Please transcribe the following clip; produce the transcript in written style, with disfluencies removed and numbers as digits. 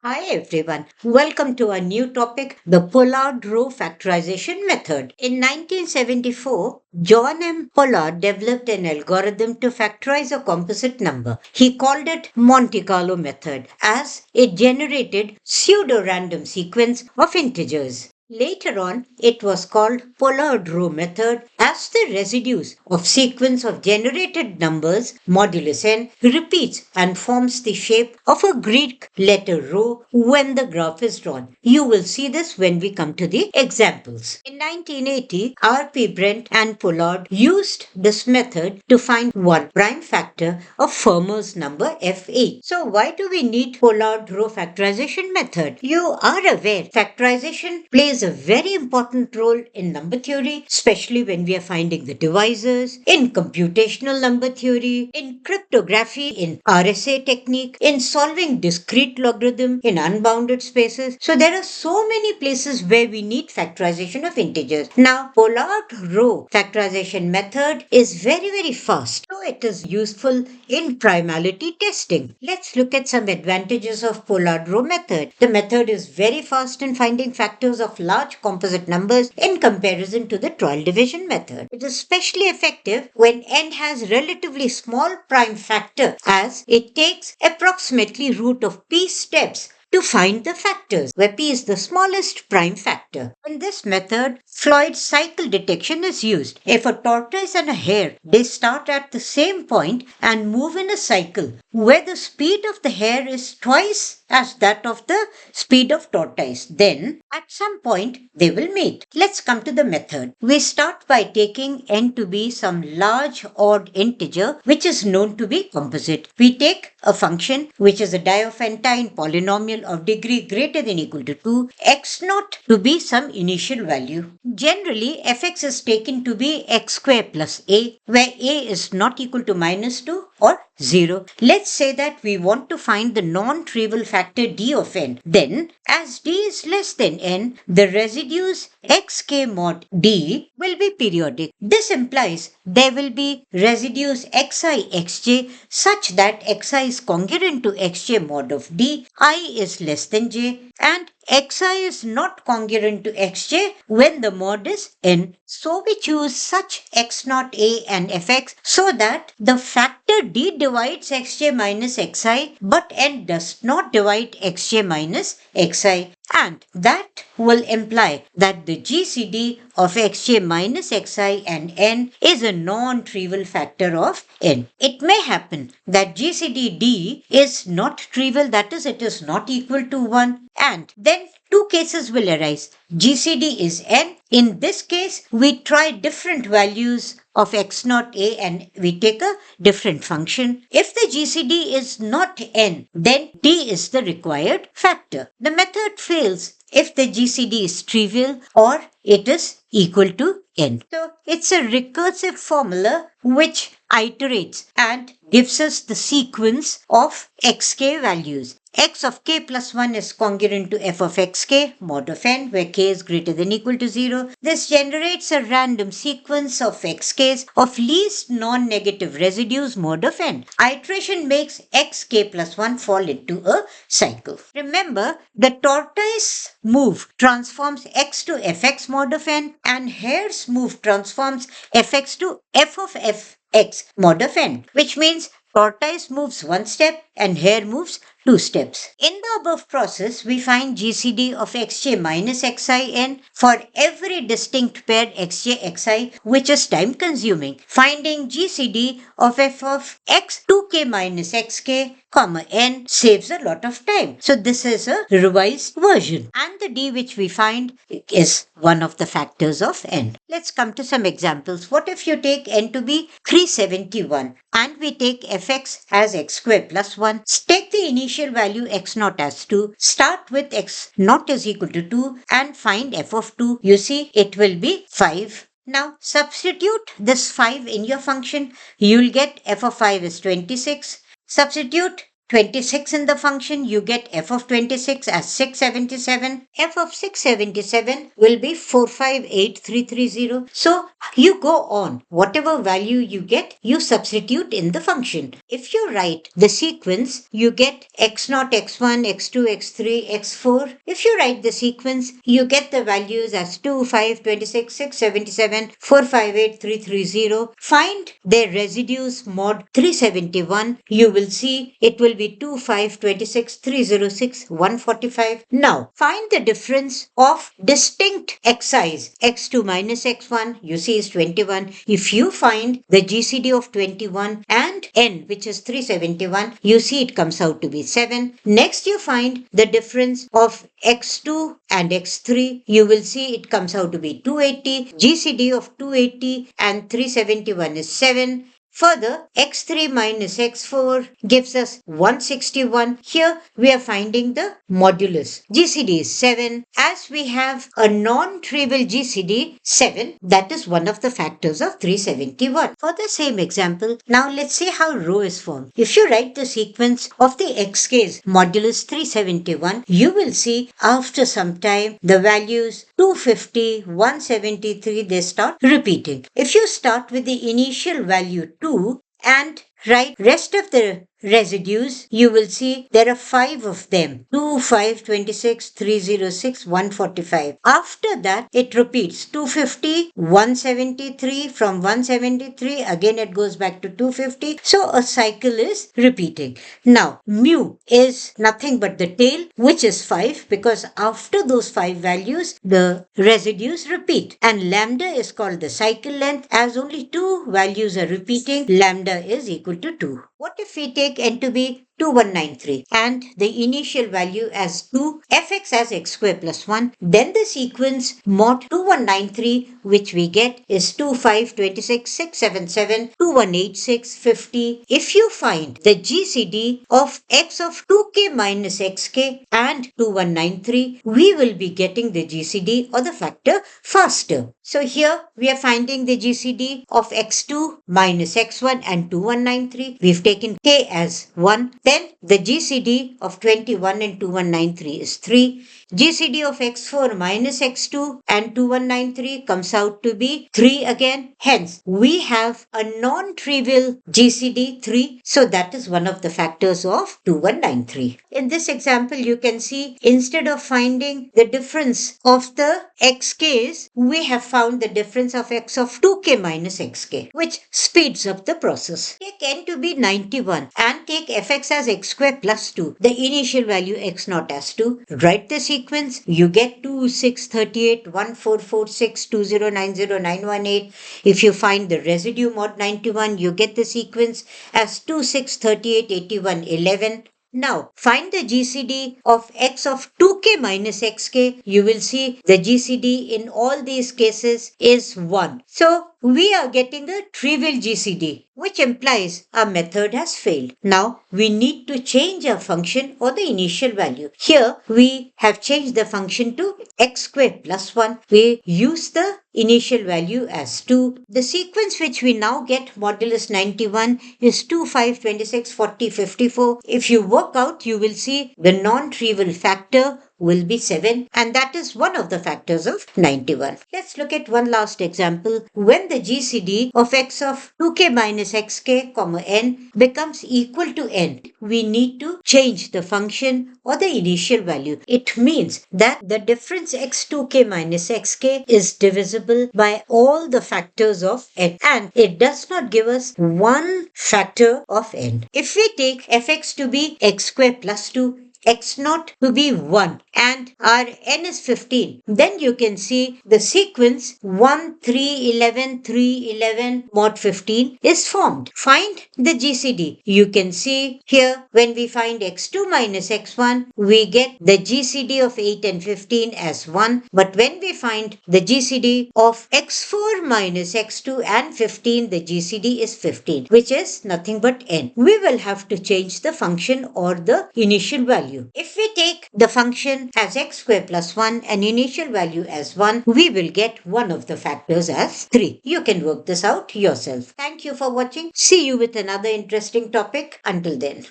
Hi everyone, welcome to a new topic, the Pollard row factorization method. In 1974, John M. Pollard developed an algorithm to factorize a composite number. He called it Monte Carlo method as it generated pseudo-random sequence of integers. Later on, it was called Pollard row method as the residues of sequence of generated numbers modulus n repeats and forms the shape of a Greek letter rho when the graph is drawn. You will see this when we come to the examples. In 1980, R.P. Brent and Pollard used this method to find one prime factor of Fermat's number F8. So why do we need Pollard row factorization method? You are aware factorization plays a very important role in number theory, especially when we are finding the divisors, in computational number theory, in cryptography, in RSA technique, in solving discrete logarithm, in unbounded spaces. So there are so many places where we need factorization of integers. Now, Pollard row factorization method is very fast. So it is useful in primality testing. Let's look at some advantages of Pollard row method. The method is very fast in finding factors of large composite numbers in comparison to the trial division method. It is especially effective when n has relatively small prime factor as it takes approximately root of p steps to find the factors, where p is the smallest prime factor. In this method, Floyd's cycle detection is used. If a tortoise and a hare, they start at the same point and move in a cycle, where the speed of the hare is twice as that of the speed of tortoise, then at some point they will meet. Let's come to the method. We start by taking n to be some large odd integer which is known to be composite. We take a function which is a Diophantine polynomial of degree greater than equal to 2, x naught to be some initial value. Generally, fx is taken to be x square plus a, where a is not equal to minus 2 or 0. Let's say that we want to find the non-trivial factor d of n. Then, as d is less than n, the residues xk mod d will be periodic. This implies there will be residues xi xj such that xi is congruent to xj mod of d, I is less than j, and xi is not congruent to xj when the mod is n. So we choose such x naught a and fx so that the factor d divides xj minus xi, but n does not divide xj minus xi. And that will imply that the GCD of xj minus xi and n is a non-trivial factor of n. It may happen that GCD d is not trivial, that is, it is not equal to 1, and then two cases will arise. GCD is n. In this case, we try different values of x naught a and we take a different function. If the GCD is not n, then d is the required factor. The method fails if the GCD is trivial or it is equal to n. So it's a recursive formula which iterates and gives us the sequence of xk values. X of k plus 1 is congruent to f of xk mod of n, where k is greater than equal to 0. This generates a random sequence of xk's of least non-negative residues mod of n. Iteration makes xk plus 1 fall into a cycle. Remember, the tortoise move transforms x to fx mod of n, and hare's move transforms fx to f of fx mod of n, which means tortoise moves one step and hare moves two steps. In the above process, we find GCD of xj minus xin for every distinct pair xj xi, which is time consuming. Finding GCD of f of x 2k minus xk comma n saves a lot of time. So this is a revised version, and the d which we find is one of the factors of n. Let's come to some examples. What if you take n to be 371 and we take fx as x square plus 1, take the initial value x naught as 2, start with x naught is equal to 2 and find f of 2. You see, it will be 5. Now substitute this 5 in your function. You'll get f of 5 is 26. Substitute 26 in the function, you get f of 26 as 677. F of 677 will be 458330. So you go on. Whatever value you get, you substitute in the function. If you write the sequence, you get x0, x1, x2, x3, x4. If you write the sequence, you get the values as 2, 5, 26, 677, 458330. Find their residues mod 371. You will see it will be 2, 5, 26, 306, 145. Now, find the difference of distinct xi's. x2 minus x1, you see is 21. If you find the GCD of 21 and n, which is 371, you see it comes out to be 7. Next, you find the difference of x2 and x3. You will see it comes out to be 280. GCD of 280 and 371 is 7. Further, x3 minus x4 gives us 161. Here we are finding the modulus. GCD is 7. As we have a non-trivial GCD 7, that is one of the factors of 371. For the same example, now let's see how rho is formed. If you write the sequence of the xk's modulus 371, you will see after some time the values 250, 173, they start repeating. If you start with the initial value 2 and write rest of the residues, you will see there are 5 of them. 2, 5, 26, 306, 145. After that, it repeats 250, 173. From 173, again it goes back to 250. So a cycle is repeating. Now, mu is nothing but the tail, which is 5, because after those 5 values, the residues repeat. And lambda is called the cycle length. As only 2 values are repeating, lambda is equal to 2. What if we take n to be 2193 and the initial value as 2, fx as x square plus 1, then the sequence mod 2193, which we get is 2, 5, 26, 677, 2186, 50. If you find the GCD of x of 2k minus xk and 2193, we will be getting the GCD or the factor faster. So here we are finding the GCD of x2 minus x1 and 2193. We've taken k as 1. Then the GCD of 21 and 2193 is 3. GCD of x4 minus x2 and 2193 comes out to be 3 again. Hence, we have a non-trivial GCD 3. So that is one of the factors of 2193. In this example, you can see instead of finding the difference of the xk's, we have found the difference of x of 2k minus xk, which speeds up the process. Take n to be 91 and take fx as x square plus 2, the initial value x0 as 2. Write the sequence, you get 2, 6, 38, 1446, 2090, 918. If you find the residue mod 91, you get the sequence as 2, 6, 38, 81, 11. Now, find the GCD of x of 2k minus xk. You will see the GCD in all these cases is 1. So, we are getting a trivial GCD, which implies our method has failed. Now, we need to change our function or the initial value. Here, we have changed the function to x square plus 1. We use the initial value as 2. The sequence which we now get modulus 91 is 2, 5, 26, 40, 54. If you work out, you will see the non-trivial factor will be 7, and that is one of the factors of 91. Let's look at one last example. When the GCD of x of 2k minus xk, n becomes equal to n, we need to change the function or the initial value. It means that the difference x2k minus xk is divisible by all the factors of n, and it does not give us one factor of n. If we take fx to be x square plus 2, x0 to be 1 and our n is 15, then you can see the sequence 1, 3, 11, 3, 11 mod 15 is formed. Find the GCD. You can see here when we find x2 minus x1, we get the GCD of 8 and 15 as 1, but when we find the GCD of x4 minus x2 and 15, the GCD is 15, which is nothing but n. We will have to change the function or the initial value. If we take the function as x square plus 1 and initial value as 1, we will get one of the factors as 3. You can work this out yourself. Thank you for watching. See you with another interesting topic. Until then.